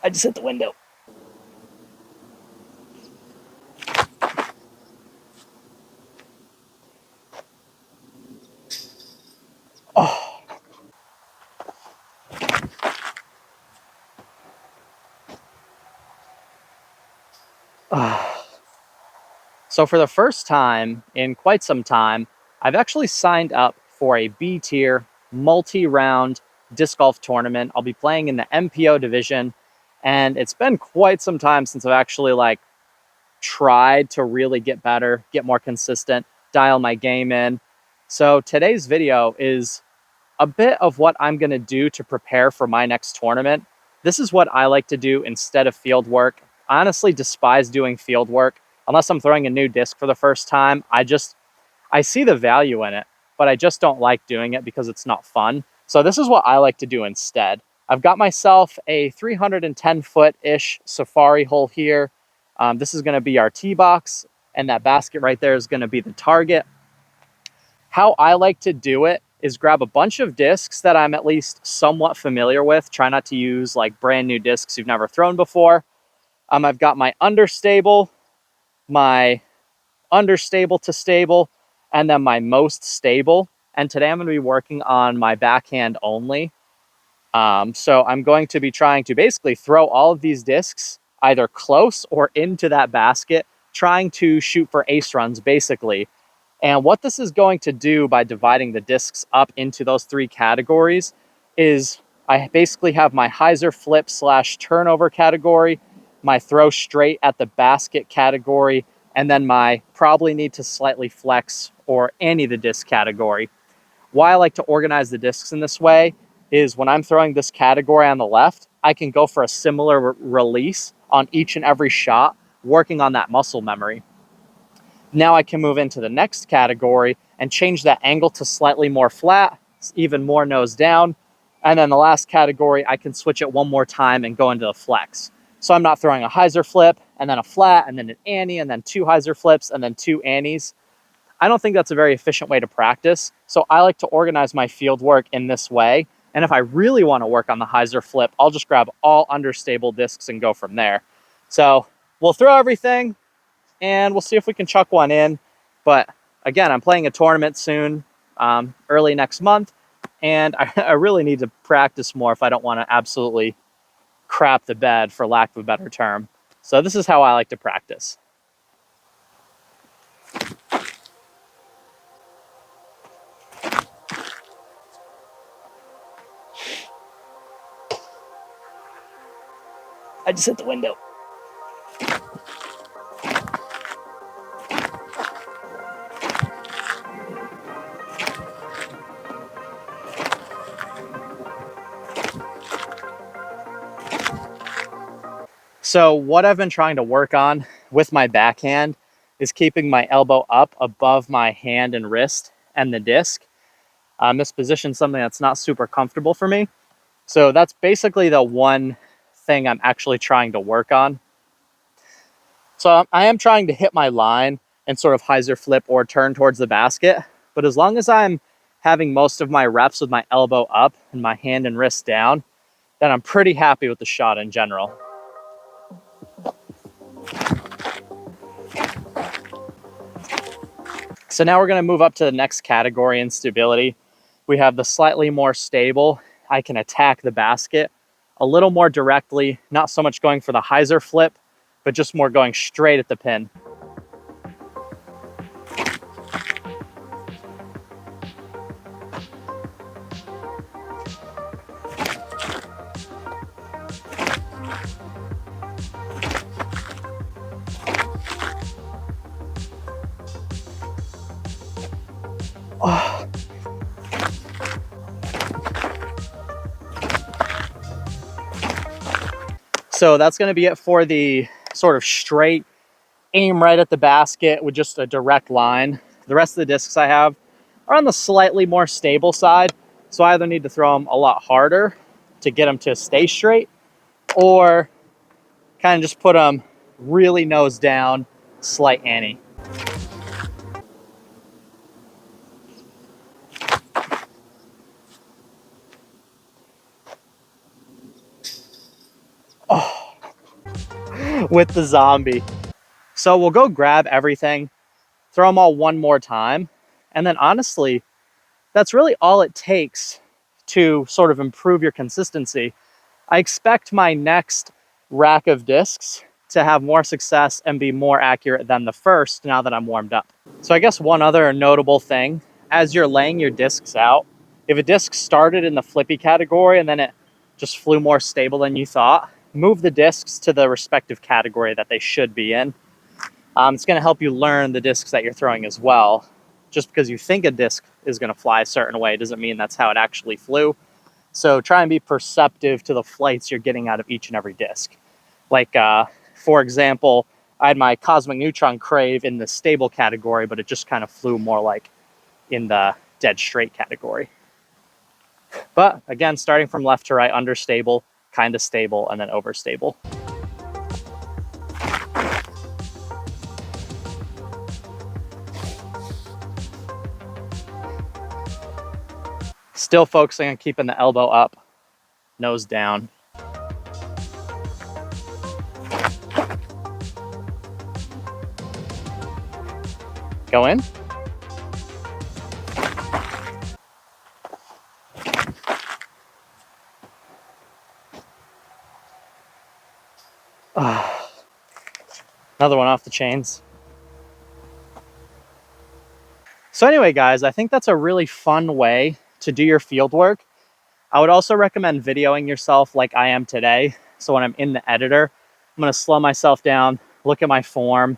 I just hit the window. Oh. So for the first time in quite some time, I've actually signed up for a B tier multi-round disc golf tournament. I'll be playing in the MPO division, and it's been quite some time since I've actually tried to really get better, get more consistent, dial my game in. So today's video is a bit of what I'm going to do to prepare for my next tournament. This is what I like to do instead of field work. I honestly despise doing field work unless I'm throwing a new disc for the first time. I see the value in it, but I just don't like doing it because it's not fun. So this is what I like to do instead. I've got myself a 310-foot-ish safari hole here. This is going to be our tee box, and that basket right there is going to be the target. How I like to do it is grab a bunch of discs that I'm at least somewhat familiar with. Try not to use like brand new discs you've never thrown before. I've got my understable to stable, and then my most stable. And today I'm going to be working on my backhand only. So I'm going to be trying to basically throw all of these discs either close or into that basket, trying to shoot for ace runs basically. And what this is going to do by dividing the discs up into those three categories is I basically have my hyzer flip / turnover category, my throw straight at the basket category, and then my probably need to slightly flex or any of the disc category. Why I like to organize the discs in this way is when I'm throwing this category on the left, I can go for a similar release on each and every shot, working on that muscle memory. Now I can move into the next category and change that angle to slightly more flat, even more nose down. And then the last category, I can switch it one more time and go into the flex. So I'm not throwing a hyzer flip and then a flat and then an ante and then two hyzer flips and then two antes. I don't think that's a very efficient way to practice. So I like to organize my field work in this way. And if I really want to work on the hyzer flip, I'll just grab all understable discs and go from there. So we'll throw everything and we'll see if we can chuck one in. But again, I'm playing a tournament soon, early next month, and I really need to practice more if I don't want to absolutely crap the bed, for lack of a better term. So this is how I like to practice. I just hit the window. So what I've been trying to work on with my backhand is keeping my elbow up above my hand and wrist and the disc. This position is something that's not super comfortable for me. So that's basically the one thing I'm actually trying to work on. So I am trying to hit my line and sort of hyzer flip or turn towards the basket. But as long as I'm having most of my reps with my elbow up and my hand and wrist down, then I'm pretty happy with the shot in general. So now we're going to move up to the next category in stability. We have the slightly more stable. I can attack the basket a little more directly, not so much going for the hyzer flip, but just more going straight at the pin. Oh. So that's going to be it for the sort of straight aim right at the basket with just a direct line. The rest of the discs I have are on the slightly more stable side. So I either need to throw them a lot harder to get them to stay straight, or kind of just put them really nose down, slight ante. Oh. with the zombie. So we'll go grab everything, throw them all one more time. And then honestly, that's really all it takes to sort of improve your consistency. I expect my next rack of discs to have more success and be more accurate than the first now that I'm warmed up. So I guess one other notable thing, as you're laying your discs out, if a disc started in the flippy category and then it just flew more stable than you thought, move the discs to the respective category that they should be in. It's going to help you learn the discs that you're throwing as well. Just because you think a disc is going to fly a certain way doesn't mean that's how it actually flew. So try and be perceptive to the flights you're getting out of each and every disc. Like, for example, I had my Cosmic Neutron Crave in the stable category, but it just kind of flew more like in the dead straight category. But again, starting from left to right, understable, kind of stable, and then overstable. Still focusing on keeping the elbow up, nose down. Go in. Another one off the chains. So anyway, guys, I think that's a really fun way to do your field work. I would also recommend videoing yourself like I am today. So when I'm in the editor, I'm going to slow myself down, look at my form.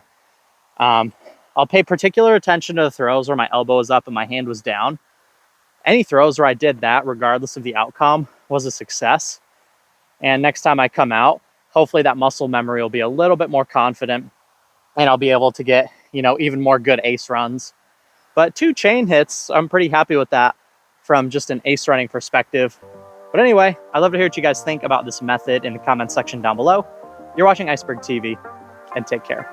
I'll pay particular attention to the throws where my elbow was up and my hand was down. Any throws where I did that, regardless of the outcome, was a success. And next time I come out, hopefully that muscle memory will be a little bit more confident and I'll be able to get, even more good ace runs. But 2 chain hits, I'm pretty happy with that from just an ace running perspective. But anyway, I'd love to hear what you guys think about this method in the comments section down below. You're watching Iceberg TV, and take care.